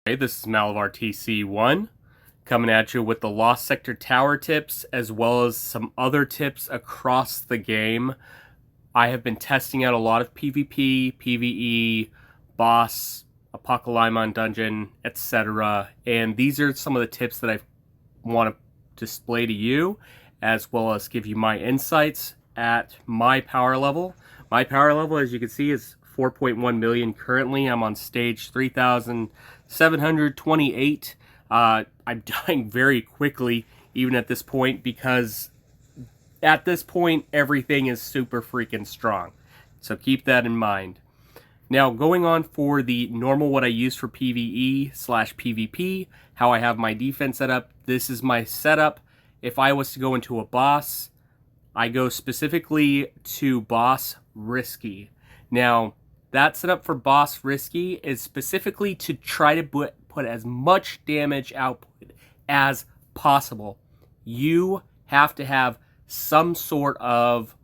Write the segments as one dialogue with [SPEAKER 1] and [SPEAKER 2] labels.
[SPEAKER 1] Hey, this is Malabar TC1 coming at you with the Lost Sector Tower tips as well as some other tips across the game. I have been testing out a lot of PvP, PvE, boss, Apocalypse dungeon, etc. And these are some of the tips that I want to display to you as well as give you my insights at my power level. My power level, as you can see, is 4.1 million currently. I'm on stage 3,728. I'm dying very quickly even at this point because at this point everything is super freaking strong. So keep that in mind. Now, going on for the normal, what I use for PvE slash PvP, how I have my defense set up. This is my setup. If I was to go into a boss, I go specifically to boss risky. Now, that setup for boss risky is specifically to try to put as much damage output as possible. You have to have some sort of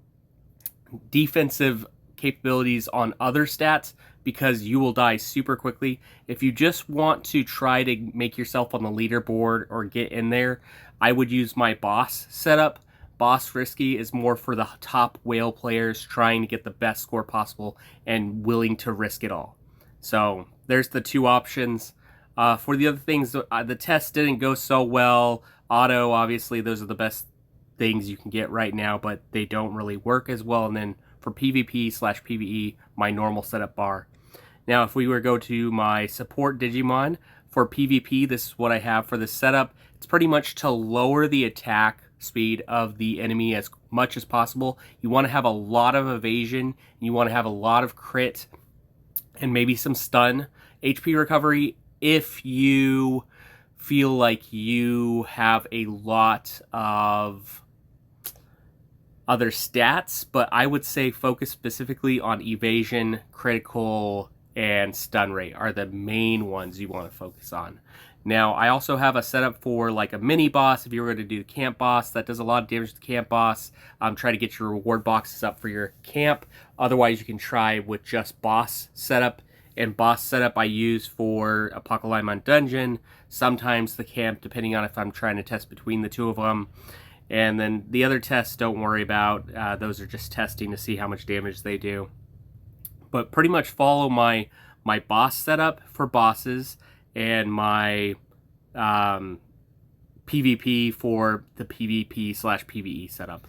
[SPEAKER 1] defensive capabilities on other stats because you will die super quickly. If you just want to try to make yourself on the leaderboard or get in there, I would use my boss setup. Boss risky is more for the top whale players trying to get the best score possible and willing to risk it all. So there's the two options. For the other things, the test didn't go so well. Auto, obviously, those are the best things you can get right now, but they don't really work as well. And then for PvP slash PvE, my normal setup bar. Now, if we were to go to my support Digimon for PvP, this is what I have for this setup. It's pretty much to lower the attack speed of the enemy as much as possible. You want to have a lot of evasion, you want to have a lot of crit, and maybe some stun. HP recovery if you feel like you have a lot of other stats, but I would say focus specifically on evasion, critical, and stun rate are the main ones you want to focus on. Now, I also have a setup for like a mini boss. If you were going to do the camp boss, that does a lot of damage to the camp boss. Try to get your reward boxes up for your camp. Otherwise, you can try with just boss setup. And boss setup I use for Apocalypse dungeon. Sometimes the camp, depending on if I'm trying to test between the two of them. And then the other tests, don't worry about. Those are just testing to see how much damage they do. But pretty much follow my boss setup for bosses and my PvP for the PvP slash PvE setup.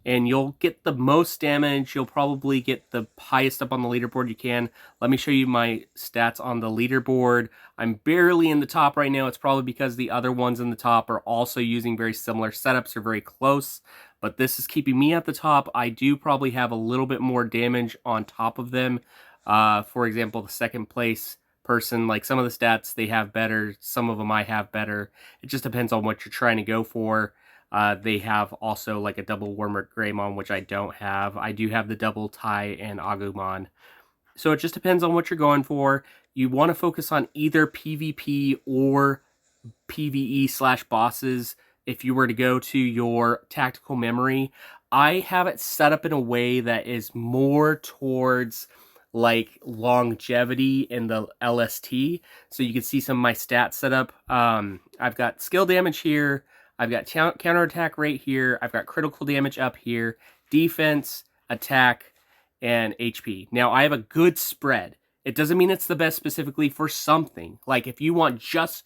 [SPEAKER 1] And you'll get the most damage. You'll probably get the highest up on the leaderboard you can. Let me show you my stats on the leaderboard. I'm barely in the top right now. It's probably because the other ones in the top are also using very similar setups or very close. But this is keeping me at the top. I do probably have a little bit more damage on top of them. For example, the second place person, like some of the stats they have better, some of them I have better. It just depends on what you're trying to go for. They have also like a double Wormer Greymon, which I don't have. I do have the double Tai and Agumon. So it just depends on what you're going for. You want to focus on either PvP or PvE slash bosses. If you were to go to your tactical memory, I have it set up in a way that is more towards like longevity in the LST. So you can see some of my stats set up. I've got skill damage here. I've got counterattack rate here. I've got critical damage up here. Defense, attack, and HP. Now, I have a good spread. It doesn't mean it's the best specifically for something. Like, if you want just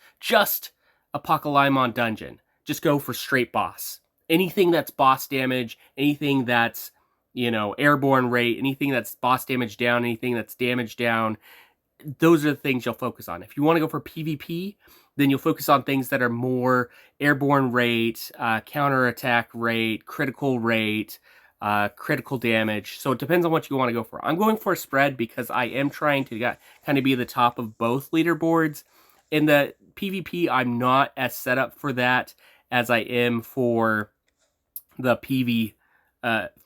[SPEAKER 1] Apocalypse dungeon, just go for straight boss. Anything that's boss damage, anything that's, airborne rate, anything that's boss damage down, anything that's damage down, those are the things you'll focus on. If you want to go for PvP, then you'll focus on things that are more airborne rate, counterattack rate, critical damage. So it depends on what you want to go for. I'm going for a spread because I am trying to kind of be the top of both leaderboards. In the PvP, I'm not as set up for that as I am for the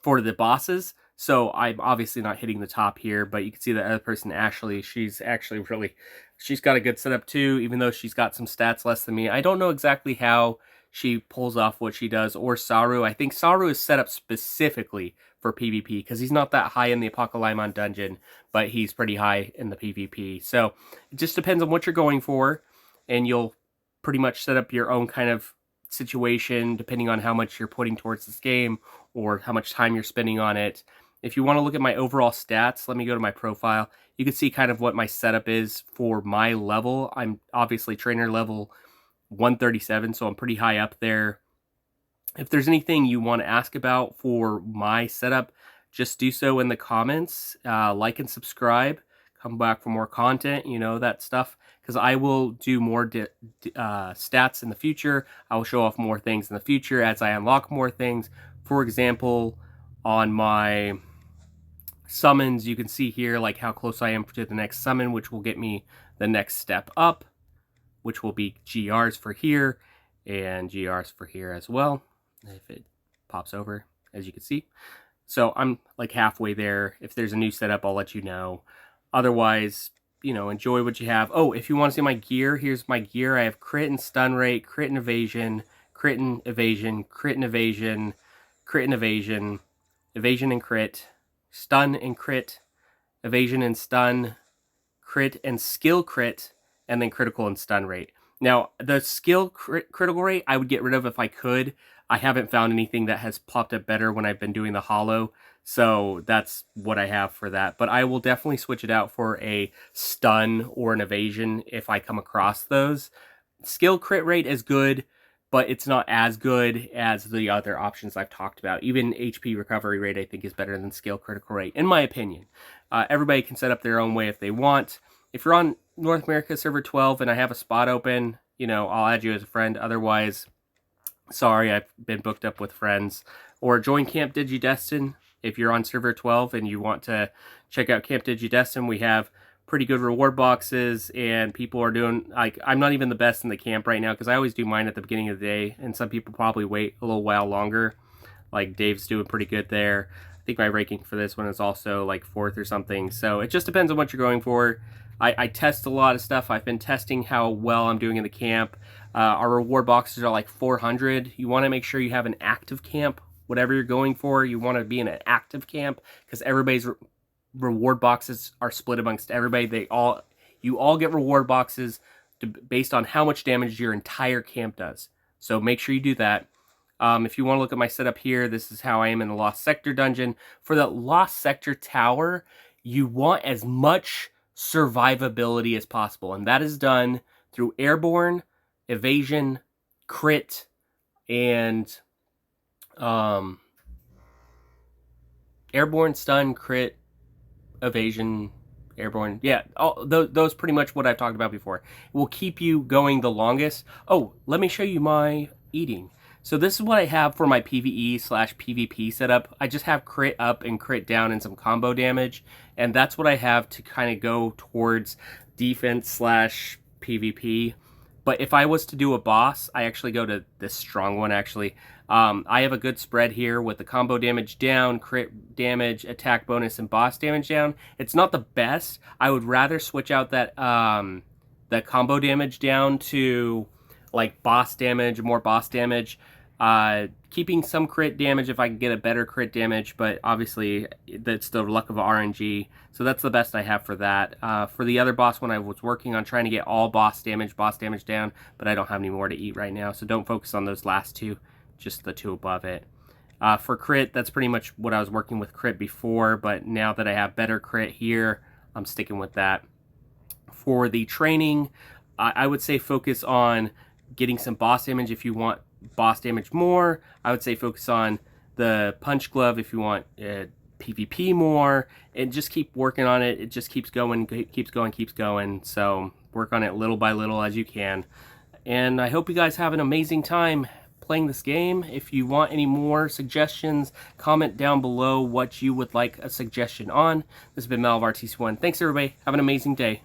[SPEAKER 1] for the bosses. So I'm obviously not hitting the top here, but you can see the other person, Ashley, she's got a good setup too, even though she's got some stats less than me. I don't know exactly how she pulls off what she does, or Saru. I think Saru is set up specifically for PvP because he's not that high in the Apocalypse dungeon, but he's pretty high in the PvP. So it just depends on what you're going for. and you'll pretty much set up your own kind of situation depending on how much you're putting towards this game or how much time you're spending on it. If you want to look at my overall stats, let me go to my profile. You can see kind of what my setup is for my level. I'm obviously trainer level 137, so I'm pretty high up there. If there's anything you want to ask about for my setup, just do so in the comments. Like and subscribe. Come back for more content, you know, that stuff. Because I will do more stats in the future. I will show off more things in the future as I unlock more things. For example, on my summons, you can see here like how close I am to the next summon, which will get me the next step up, which will be GRs for here and GRs for here as well, if it pops over, as you can see. So I'm like halfway there. If there's a new setup, I'll let you know. Otherwise, you know, enjoy what you have. Oh, if you want to see my gear, here's my gear. I have crit and stun rate, crit and evasion, crit and evasion, crit and evasion, crit and evasion, evasion and crit, stun and crit, evasion and stun, crit and skill crit, and then critical and stun rate. Now, the skill critical rate I would get rid of if I could. I haven't found anything that has popped up better when I've been doing the holo, so that's what I have for that. But I will definitely switch it out for a stun or an evasion if I come across those. Skill crit rate is good, but it's not as good as the other options I've talked about. Even HP recovery rate, I think, is better than skill critical rate, in my opinion. Everybody can set up their own way if they want. If you're on North America server 12 and I have a spot open, you know, I'll add you as a friend. Otherwise, sorry, I've been booked up with friends. Or join Camp Digidestin if you're on server 12 and you want to check out Camp Digidestin. We have pretty good reward boxes, and people are doing, like, I'm not even the best in the camp right now because I always do mine at the beginning of the day, and some people probably wait a little while longer. Like Dave's doing pretty good there. I think my ranking for this one is also like 4th or something. So it just depends on what you're going for. I test a lot of stuff. I've been testing how well I'm doing in the camp. Our reward boxes are like 400. You want to make sure you have an active camp. Whatever you're going for, you want to be in an active camp because everybody's reward boxes are split amongst everybody. You all get reward boxes based on how much damage your entire camp does. So make sure you do that. If you want to look at my setup here, this is how I am in the Lost Sector dungeon. For the Lost Sector tower, you want as much survivability as possible, and that is done through airborne, evasion, crit, and airborne, stun, crit, evasion, airborne. Yeah, all those pretty much what I've talked about before. It will keep you going the longest. Oh, let me show you my eating. So this is what I have for my PvE/PvP setup. I just have crit up and crit down and some combo damage. And that's what I have to kind of go towards defense/PvP. But if I was to do a boss, I actually go to this strong one, actually. I have a good spread here with the combo damage down, crit damage, attack bonus, and boss damage down. It's not the best. I would rather switch out that the combo damage down to like boss damage, more boss damage. Keeping some crit damage if I can get a better crit damage, but obviously that's the luck of RNG. So that's the best I have for that. For the other boss one, I was working on trying to get all boss damage down, but I don't have any more to eat right now, so don't focus on those last two, just the two above it. For crit, that's pretty much what I was working with crit before, but now that I have better crit here, I'm sticking with that. For the training, I would say focus on getting some boss damage if you want boss damage more. I would say focus on the punch glove if you want PvP more, and just keep working on it. It just keeps going, keeps going. So work on it little by little as you can. And I hope you guys have an amazing time playing this game. If you want any more suggestions, comment down below what you would like a suggestion on. This has been Mal of RTC1. Thanks everybody. Have an amazing day.